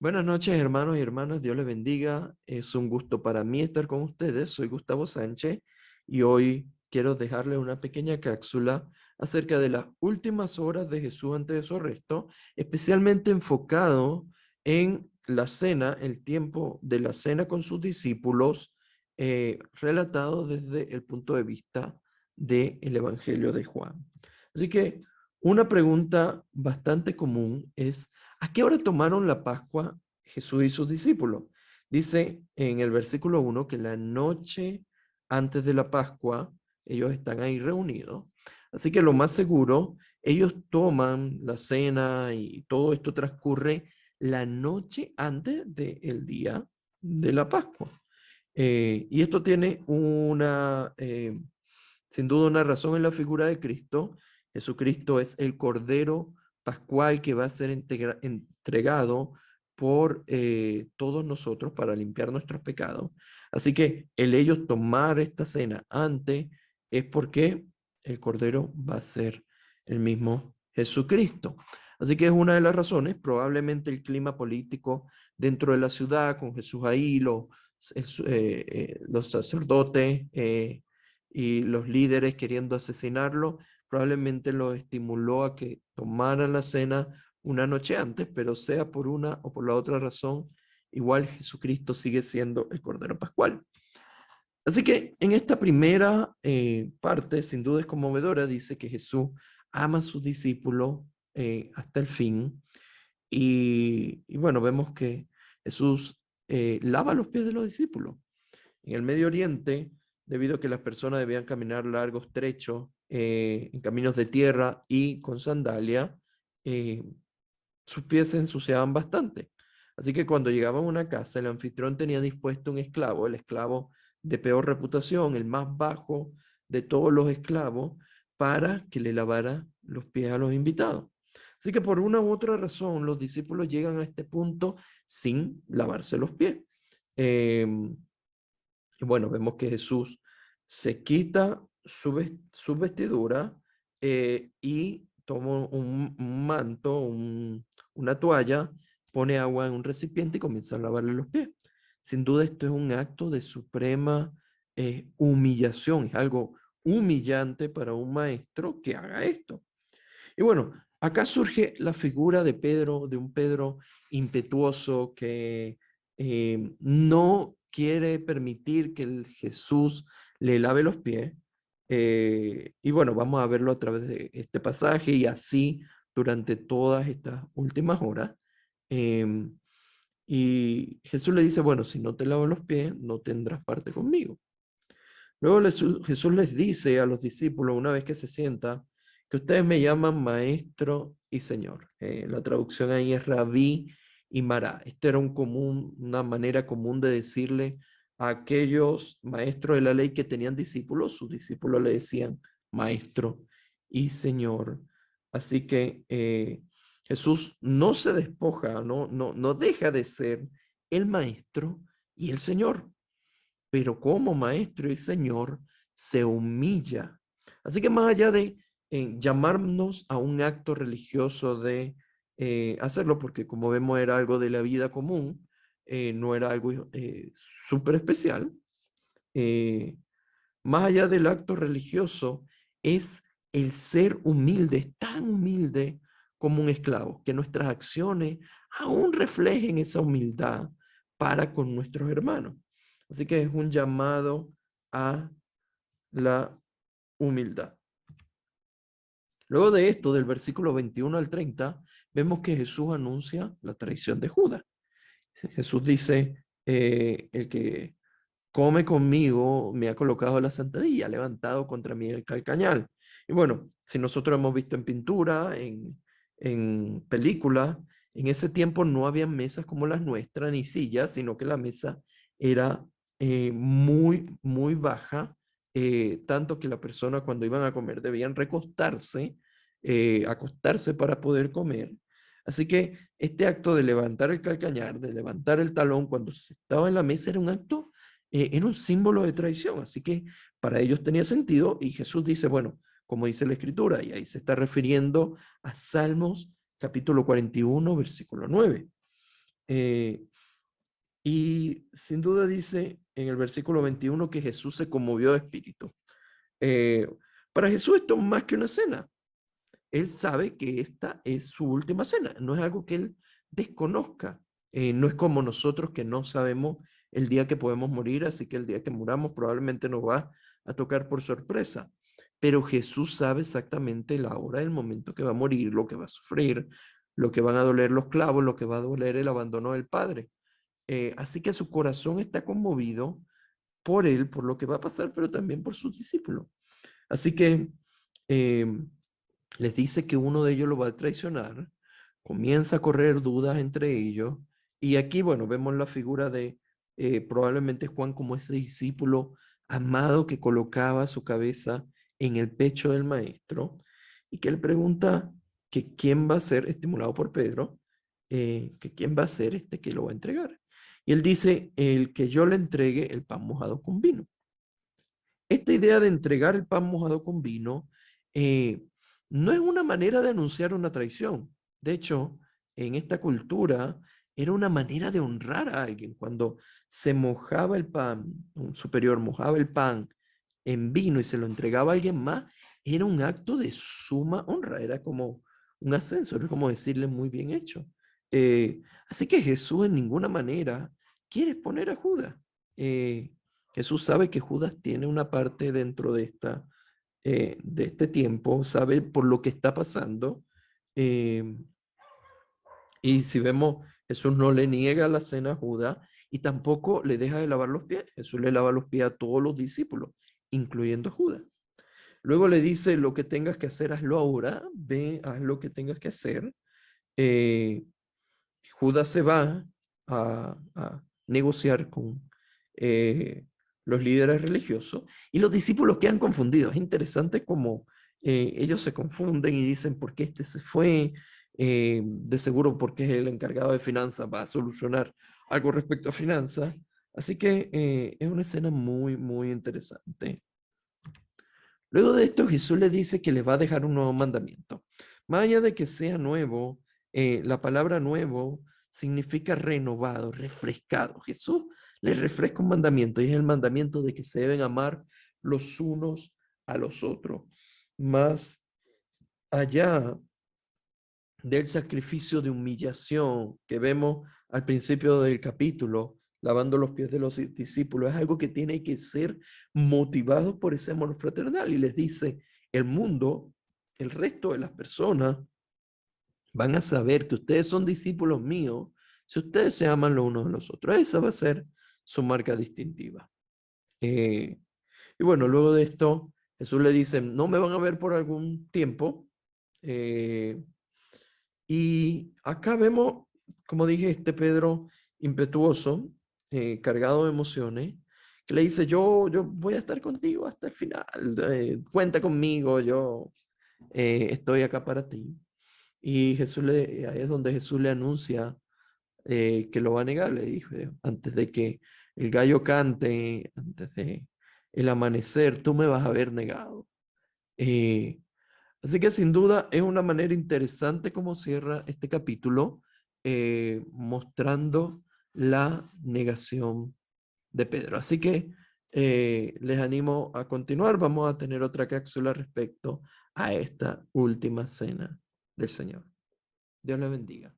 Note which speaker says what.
Speaker 1: Buenas noches, hermanos y hermanas. Dios les bendiga. Es un gusto para mí estar con ustedes. Soy Gustavo Sánchez y hoy quiero dejarles una pequeña cápsula acerca de las últimas horas de Jesús antes de su arresto, especialmente enfocado en la cena, el tiempo de la cena con sus discípulos, relatado desde el punto de vista del Evangelio de Juan. Así que una pregunta bastante común es: ¿a qué hora tomaron la Pascua Jesús y sus discípulos? Dice en el versículo 1 que la noche antes de la Pascua ellos están ahí reunidos. Así que lo más seguro, ellos toman la cena y todo esto transcurre la noche antes del día de la Pascua. Y esto tiene sin duda, una razón en la figura de Cristo. Jesucristo es el Cordero Pascual que va a ser entregado por todos nosotros para limpiar nuestros pecados. Así que el ellos tomar esta cena antes es porque el Cordero va a ser el mismo Jesucristo. Así que es una de las razones. Probablemente el clima político dentro de la ciudad, con Jesús ahí, los sacerdotes, y los líderes queriendo asesinarlo, probablemente lo estimuló a que tomaran la cena una noche antes, pero sea por una o por la otra razón, igual Jesucristo sigue siendo el Cordero Pascual. Así que en esta primera parte, sin duda es conmovedora, dice que Jesús ama a sus discípulos hasta el fin. Y bueno, vemos que Jesús lava los pies de los discípulos. En el Medio Oriente, debido a que las personas debían caminar largos trechos en caminos de tierra y con sandalia, eh, sus pies se ensuciaban bastante. Así que cuando llegaban a una casa, el anfitrión tenía dispuesto un esclavo, el esclavo de peor reputación, el más bajo de todos los esclavos, para que le lavara los pies a los invitados. Así que por una u otra razón, los discípulos llegan a este punto sin lavarse los pies. Eh, y bueno, vemos que Jesús se quita su vestidura y toma un manto, una toalla, pone agua en un recipiente y comienza a lavarle los pies. Sin duda esto es un acto de suprema humillación, es algo humillante para un maestro que haga esto. Y bueno, acá surge la figura de Pedro, de un Pedro impetuoso que no quiere permitir que el Jesús le lave los pies. Y bueno, vamos a verlo a través de este pasaje y así durante todas estas últimas horas. Em, y Jesús le dice, bueno, si no te lavo los pies, no tendrás parte conmigo. Luego Jesús les dice a los discípulos, una vez que se sienta, que ustedes me llaman maestro y señor. La traducción ahí es rabí y mará. Esta era una manera común de decirle a aquellos maestros de la ley que tenían discípulos, sus discípulos le decían maestro y señor. Así que Jesús no se despoja, no deja de ser el maestro y el señor, pero como maestro y señor se humilla. Así que más allá de llamarnos a un acto religioso de hacerlo, porque como vemos era algo de la vida común, no era algo súper especial, eh, más allá del acto religioso es el ser humilde, tan humilde como un esclavo, que nuestras acciones aún reflejen esa humildad para con nuestros hermanos. Así que es un llamado a la humildad. Luego de esto, del versículo 21 al 30, vemos que Jesús anuncia la traición de Judas. Jesús dice, el que come conmigo me ha colocado la sentadilla, ha levantado contra mí el calcañal. Y bueno, si nosotros hemos visto en pintura, en película, en ese tiempo no había mesas como las nuestras, ni sillas, sino que la mesa era muy baja, tanto que la persona cuando iban a comer debían recostarse, acostarse para poder comer. Así que este acto de levantar el calcañar, de levantar el talón cuando se estaba en la mesa, era un acto, era un símbolo de traición. Así que para ellos tenía sentido y Jesús dice, bueno, como dice la Escritura, y ahí se está refiriendo a Salmos capítulo 41, versículo 9. Eh, y sin duda dice en el versículo 21 que Jesús se conmovió de espíritu. Eh, para Jesús esto es más que una cena. Él sabe que esta es su última cena, no es algo que él desconozca. No es como nosotros que no sabemos el día que podemos morir, así que el día que muramos probablemente nos va a tocar por sorpresa. Pero Jesús sabe exactamente la hora, el momento que va a morir, lo que va a sufrir, lo que van a doler los clavos, lo que va a doler el abandono del Padre. Así que su corazón está conmovido por él, por lo que va a pasar, pero también por sus discípulos. Así que les dice que uno de ellos lo va a traicionar, comienza a correr dudas entre ellos, y aquí, bueno, vemos la figura de probablemente Juan como ese discípulo amado que colocaba su cabeza en el pecho del maestro, y que le pregunta que quién va a ser, estimulado por Pedro, que quién va a ser este que lo va a entregar. Y él dice, el que yo le entregue el pan mojado con vino. Esta idea de entregar el pan mojado con vino eh, no es una manera de anunciar una traición. De hecho, en esta cultura era una manera de honrar a alguien. Cuando se mojaba el pan, un superior mojaba el pan en vino y se lo entregaba a alguien más, era un acto de suma honra, era como un ascenso, era como decirle muy bien hecho. Así que Jesús en ninguna manera quiere exponer a Judas. Eh, Jesús sabe que Judas tiene una parte dentro de este tiempo, sabe por lo que está pasando. eh, y si vemos, Jesús no le niega la cena a Judas y tampoco le deja de lavar los pies. Jesús le lava los pies a todos los discípulos, incluyendo a Judas. Luego le dice, lo que tengas que hacer, hazlo ahora, ve, haz lo que tengas que hacer. Eh, Judas se va a negociar con los líderes religiosos y los discípulos quedan confundidos. Es interesante cómo ellos se confunden y dicen, ¿por qué este se fue? De seguro porque es el encargado de finanzas, va a solucionar algo respecto a finanzas. Así que es una escena muy, muy interesante. Luego de esto, Jesús le dice que le va a dejar un nuevo mandamiento. Más allá de que sea nuevo, la palabra nuevo significa renovado, refrescado. Jesús le refresca un mandamiento y es el mandamiento de que se deben amar los unos a los otros. Más allá del sacrificio de humillación que vemos al principio del capítulo, lavando los pies de los discípulos, es algo que tiene que ser motivado por ese amor fraternal. Y les dice, el mundo, el resto de las personas van a saber que ustedes son discípulos míos si ustedes se aman los unos a los otros. Esa va a ser su marca distintiva. Eh, y bueno, luego de esto, Jesús le dice, no me van a ver por algún tiempo. Eh, y acá vemos, como dije, este Pedro impetuoso, cargado de emociones, que le dice, yo voy a estar contigo hasta el final, cuenta conmigo, yo estoy acá para ti. Y ahí es donde Jesús le anuncia que lo va a negar, le dijo, antes de que el gallo cante, antes de el amanecer, tú me vas a haber negado. Eh, Así que sin duda es una manera interesante como cierra este capítulo, mostrando la negación de Pedro. Así que les animo a continuar. Vamos a tener otra cápsula respecto a esta última cena del Señor. Dios les bendiga.